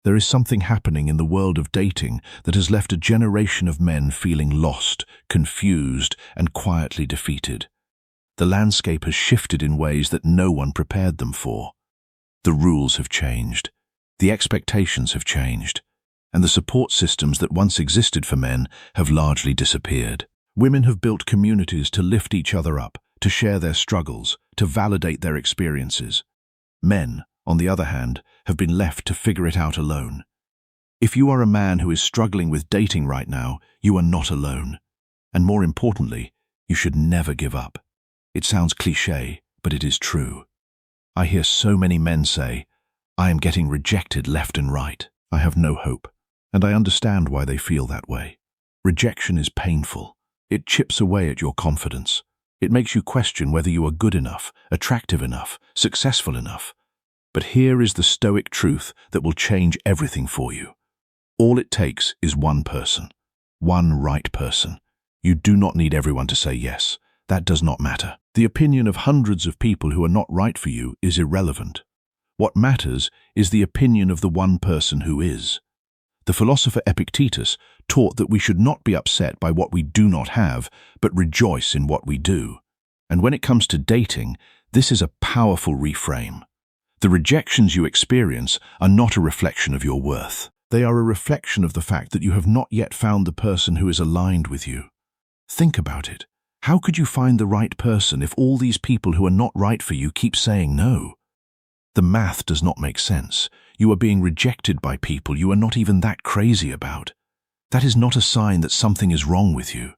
There is something happening in the world of dating that has left a generation of men feeling lost, confused, and quietly defeated. The landscape has shifted in ways that no one prepared them for. The rules have changed, the expectations have changed, and the support systems that once existed for men have largely disappeared. Women have built communities to lift each other up, to share their struggles, to validate their experiences. Men, on the other hand, have been left to figure it out alone. If you are a man who is struggling with dating right now, you are not alone. And more importantly, you should never give up. It sounds cliché, but it is true. I hear so many men say, "I am getting rejected left and right. I have no hope." And I understand why they feel that way. Rejection is painful. It chips away at your confidence. It makes you question whether you are good enough, attractive enough, successful enough. But here is the Stoic truth that will change everything for you. All it takes is one person, one right person. You do not need everyone to say yes. That does not matter. The opinion of hundreds of people who are not right for you is irrelevant. What matters is the opinion of the one person who is. The philosopher Epictetus taught that we should not be upset by what we do not have, but rejoice in what we do. And when it comes to dating, this is a powerful reframe. The rejections you experience are not a reflection of your worth. They are a reflection of the fact that you have not yet found the person who is aligned with you. Think about it. How could you find the right person if all these people who are not right for you keep saying no? The math does not make sense. You are being rejected by people you are not even that crazy about. That is not a sign that something is wrong with you.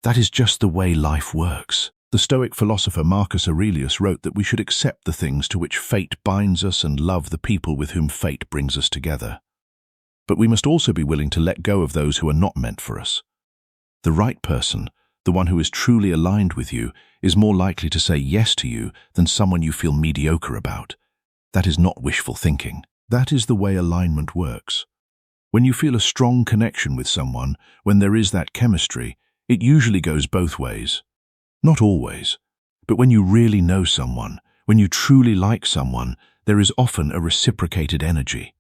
That is just the way life works. The Stoic philosopher Marcus Aurelius wrote that we should accept the things to which fate binds us and love the people with whom fate brings us together. But we must also be willing to let go of those who are not meant for us. The right person, the one who is truly aligned with you, is more likely to say yes to you than someone you feel mediocre about. That is not wishful thinking. That is the way alignment works. When you feel a strong connection with someone, when there is that chemistry, it usually goes both ways. Not always, but when you really know someone, when you truly like someone, there is often a reciprocated energy.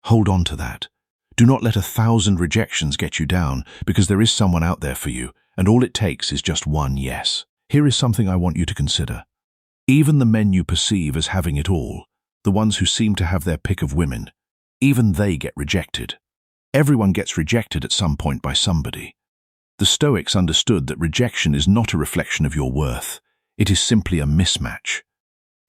Hold on to that. Do not let 1,000 rejections get you down, because there is someone out there for you, and all it takes is just one yes. Here is something I want you to consider. Even the men you perceive as having it all, the ones who seem to have their pick of women, even they get rejected. Everyone gets rejected at some point by somebody. The Stoics understood that rejection is not a reflection of your worth. It is simply a mismatch.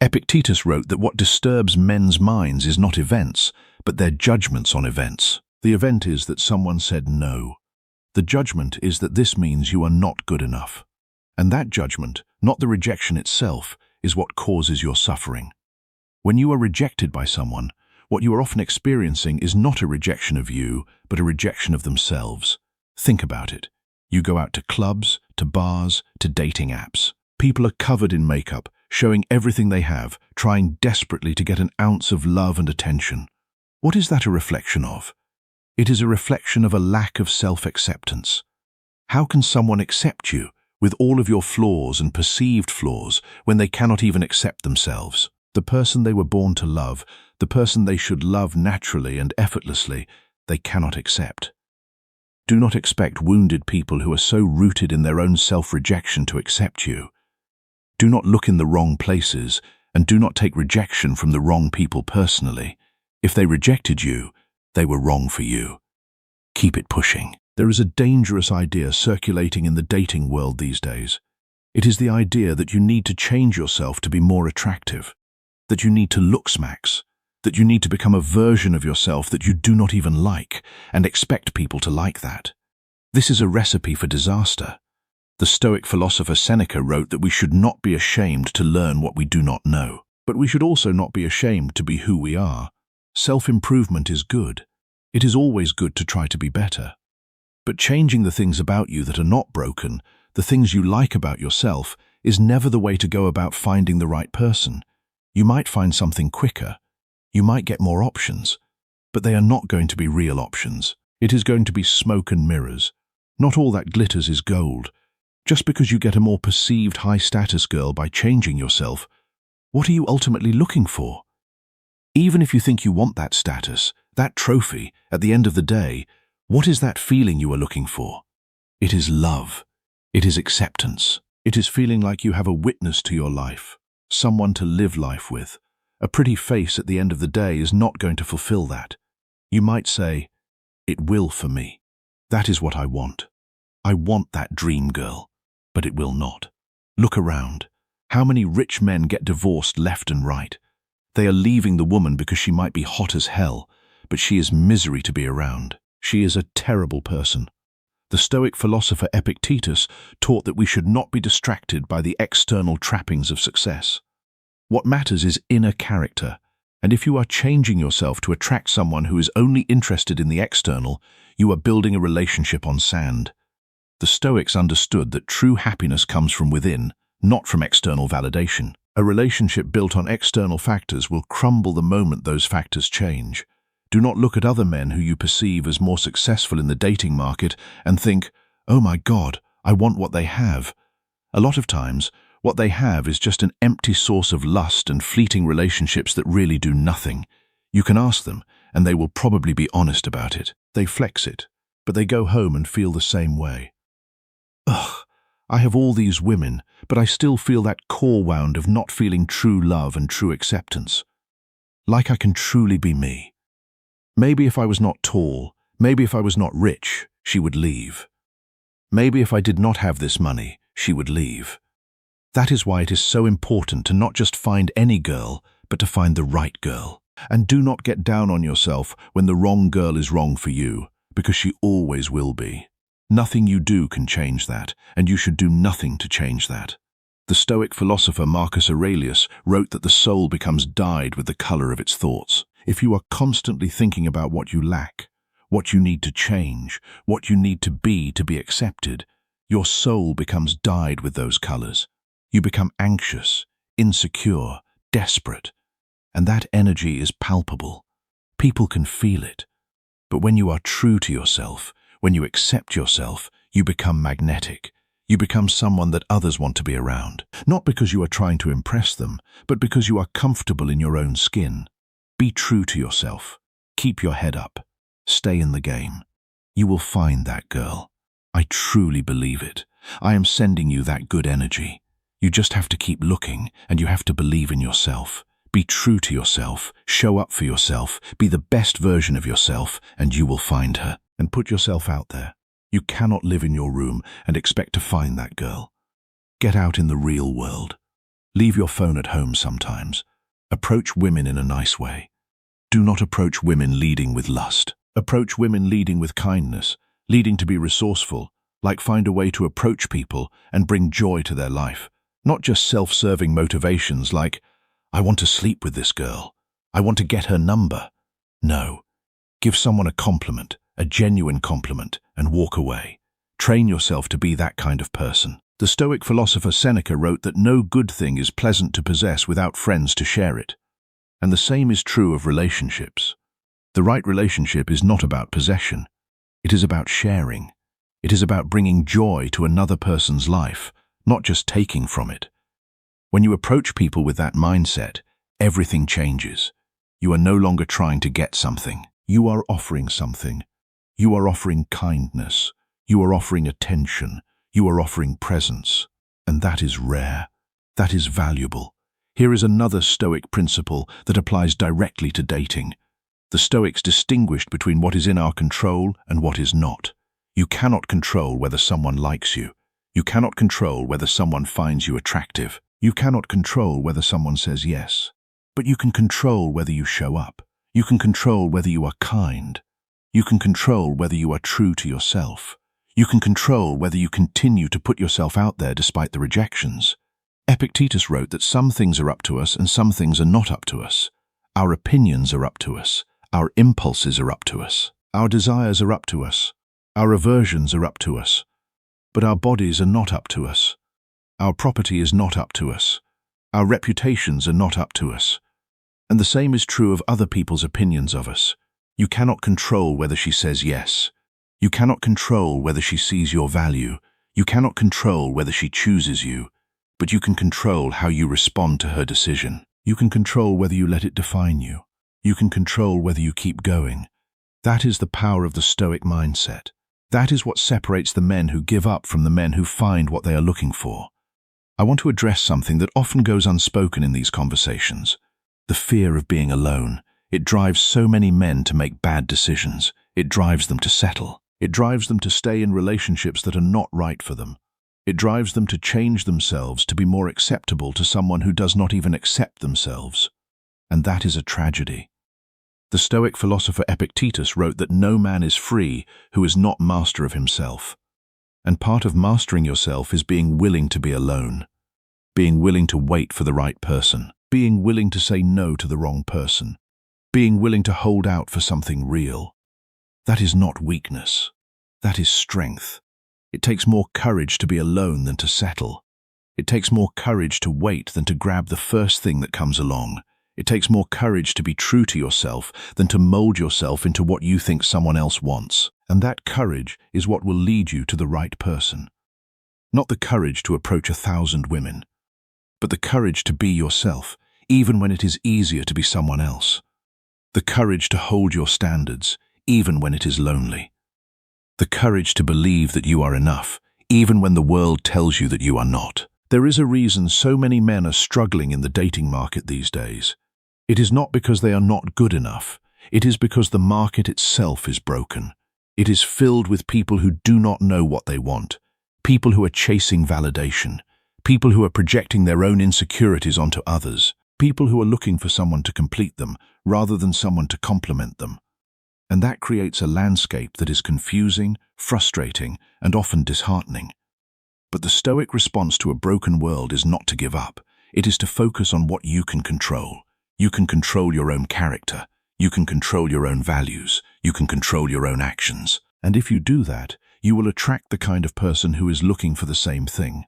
Epictetus wrote that what disturbs men's minds is not events, but their judgments on events. The event is that someone said no. The judgment is that this means you are not good enough. And that judgment, not the rejection itself, is what causes your suffering. When you are rejected by someone, what you are often experiencing is not a rejection of you, but a rejection of themselves. Think about it. You go out to clubs, to bars, to dating apps. People are covered in makeup, showing everything they have, trying desperately to get an ounce of love and attention. What is that a reflection of? It is a reflection of a lack of self-acceptance. How can someone accept you, with all of your flaws and perceived flaws, when they cannot even accept themselves? The person they were born to love, the person they should love naturally and effortlessly, they cannot accept. Do not expect wounded people who are so rooted in their own self-rejection to accept you. Do not look in the wrong places, and do not take rejection from the wrong people personally. If they rejected you, they were wrong for you. Keep it pushing. There is a dangerous idea circulating in the dating world these days. It is the idea that you need to change yourself to be more attractive, that you need to look smacks, that you need to become a version of yourself that you do not even like and expect people to like that. This is a recipe for disaster. The Stoic philosopher Seneca wrote that we should not be ashamed to learn what we do not know, but we should also not be ashamed to be who we are. Self-improvement is good. It is always good to try to be better. But changing the things about you that are not broken, the things you like about yourself, is never the way to go about finding the right person. You might find something quicker. You might get more options, but they are not going to be real options. It is going to be smoke and mirrors. Not all that glitters is gold. Just because you get a more perceived high-status girl by changing yourself, what are you ultimately looking for? Even if you think you want that status, That trophy, at the end of the day, what is that feeling you are looking for? It is love. It is acceptance. It is feeling like you have a witness to your life, someone to live life with. A pretty face at the end of the day is not going to fulfill that. You might say, it will for me. That is what I want. I want that dream girl, but it will not. Look around. How many rich men get divorced left and right? They are leaving the woman because she might be hot as hell, but she is misery to be around. She is a terrible person. The Stoic philosopher Epictetus taught that we should not be distracted by the external trappings of success. What matters is inner character, and if you are changing yourself to attract someone who is only interested in the external, you are building a relationship on sand. The Stoics understood that true happiness comes from within, not from external validation. A relationship built on external factors will crumble the moment those factors change. Do not look at other men who you perceive as more successful in the dating market and think, oh my God, I want what they have. A lot of times, what they have is just an empty source of lust and fleeting relationships that really do nothing. You can ask them, and they will probably be honest about it. They flex it, but they go home and feel the same way. Ugh, I have all these women, but I still feel that core wound of not feeling true love and true acceptance. Like I can truly be me. Maybe if I was not tall, maybe if I was not rich, she would leave. Maybe if I did not have this money, she would leave. That is why it is so important to not just find any girl, but to find the right girl. And do not get down on yourself when the wrong girl is wrong for you, because she always will be. Nothing you do can change that, and you should do nothing to change that. The Stoic philosopher Marcus Aurelius wrote that the soul becomes dyed with the color of its thoughts. If you are constantly thinking about what you lack, what you need to change, what you need to be accepted, your soul becomes dyed with those colors. You become anxious, insecure, desperate, and that energy is palpable. People can feel it. But when you are true to yourself, when you accept yourself, you become magnetic. You become someone that others want to be around, not because you are trying to impress them, but because you are comfortable in your own skin. Be true to yourself. Keep your head up. Stay in the game. You will find that girl. I truly believe it. I am sending you that good energy. You just have to keep looking, and you have to believe in yourself. Be true to yourself. Show up for yourself. Be the best version of yourself, and you will find her. And put yourself out there. You cannot live in your room and expect to find that girl. Get out in the real world. Leave your phone at home sometimes. Approach women in a nice way. Do not approach women leading with lust. Approach women leading with kindness, leading to be resourceful, like find a way to approach people and bring joy to their life. Not just self-serving motivations like, I want to sleep with this girl. I want to get her number. No. Give someone a compliment, a genuine compliment, and walk away. Train yourself to be that kind of person. The Stoic philosopher Seneca wrote that no good thing is pleasant to possess without friends to share it. And the same is true of relationships. The right relationship is not about possession. It is about sharing. It is about bringing joy to another person's life, not just taking from it. When you approach people with that mindset, everything changes. You are no longer trying to get something. You are offering something. You are offering kindness. You are offering attention. You are offering presence. And that is rare. That is valuable. Here is another Stoic principle that applies directly to dating. The Stoics distinguished between what is in our control and what is not. You cannot control whether someone likes you. You cannot control whether someone finds you attractive. You cannot control whether someone says yes. But you can control whether you show up. You can control whether you are kind. You can control whether you are true to yourself. You can control whether you continue to put yourself out there despite the rejections. Epictetus wrote that some things are up to us and some things are not up to us. Our opinions are up to us. Our impulses are up to us. Our desires are up to us. Our aversions are up to us. But our bodies are not up to us. Our property is not up to us. Our reputations are not up to us. And the same is true of other people's opinions of us. You cannot control whether she says yes. You cannot control whether she sees your value. You cannot control whether she chooses you. But you can control how you respond to her decision. You can control whether you let it define you. You can control whether you keep going. That is the power of the Stoic mindset. That is what separates the men who give up from the men who find what they are looking for. I want to address something that often goes unspoken in these conversations. The fear of being alone. It drives so many men to make bad decisions. It drives them to settle. It drives them to stay in relationships that are not right for them. It drives them to change themselves to be more acceptable to someone who does not even accept themselves. And that is a tragedy. The Stoic philosopher Epictetus wrote that no man is free who is not master of himself. And part of mastering yourself is being willing to be alone, being willing to wait for the right person, being willing to say no to the wrong person, being willing to hold out for something real. That is not weakness. That is strength. It takes more courage to be alone than to settle. It takes more courage to wait than to grab the first thing that comes along. It takes more courage to be true to yourself than to mold yourself into what you think someone else wants. And that courage is what will lead you to the right person. Not the courage to approach 1,000 women, but the courage to be yourself, even when it is easier to be someone else. The courage to hold your standards, even when it is lonely. The courage to believe that you are enough, even when the world tells you that you are not. There is a reason so many men are struggling in the dating market these days. It is not because they are not good enough. It is because the market itself is broken. It is filled with people who do not know what they want, people who are chasing validation, people who are projecting their own insecurities onto others, people who are looking for someone to complete them rather than someone to complement them. And that creates a landscape that is confusing, frustrating, and often disheartening. But the Stoic response to a broken world is not to give up. It is to focus on what you can control. You can control your own character. You can control your own values. You can control your own actions. And if you do that, you will attract the kind of person who is looking for the same thing.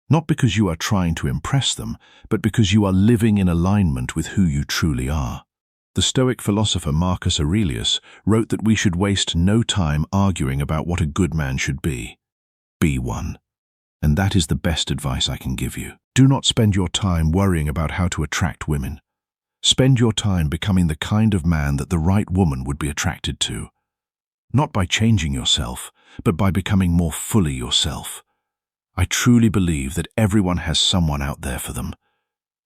Not because you are trying to impress them, but because you are living in alignment with who you truly are. The Stoic philosopher Marcus Aurelius wrote that we should waste no time arguing about what a good man should be. Be one. And that is the best advice I can give you. Do not spend your time worrying about how to attract women. Spend your time becoming the kind of man that the right woman would be attracted to. Not by changing yourself, but by becoming more fully yourself. I truly believe that everyone has someone out there for them.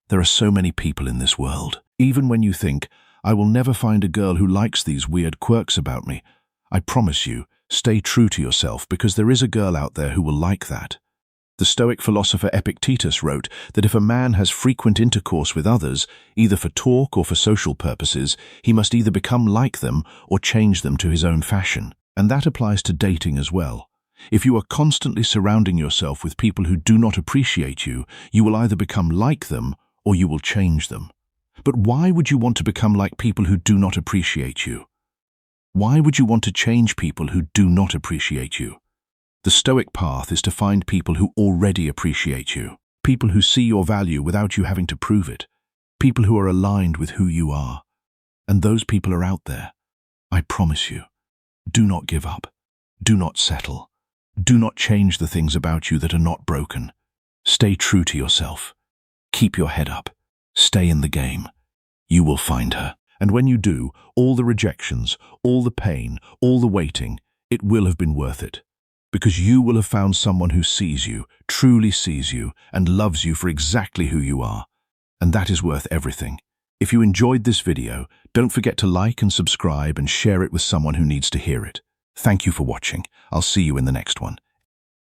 There are so many people in this world. Even when you think, I will never find a girl who likes these weird quirks about me, I promise you, stay true to yourself because there is a girl out there who will like that. The Stoic philosopher Epictetus wrote that if a man has frequent intercourse with others, either for talk or for social purposes, he must either become like them or change them to his own fashion. And that applies to dating as well. If you are constantly surrounding yourself with people who do not appreciate you, you will either become like them or you will change them. But why would you want to become like people who do not appreciate you? Why would you want to change people who do not appreciate you? The Stoic path is to find people who already appreciate you, people who see your value without you having to prove it, people who are aligned with who you are. And those people are out there. I promise you. Do not give up. Do not settle. Do not change the things about you that are not broken. Stay true to yourself. Keep your head up. Stay in the game. You will find her. And when you do, all the rejections, all the pain, all the waiting, it will have been worth it. Because you will have found someone who sees you, truly sees you, and loves you for exactly who you are. And that is worth everything. If you enjoyed this video, don't forget to like and subscribe and share it with someone who needs to hear it. Thank you for watching. I'll see you in the next one.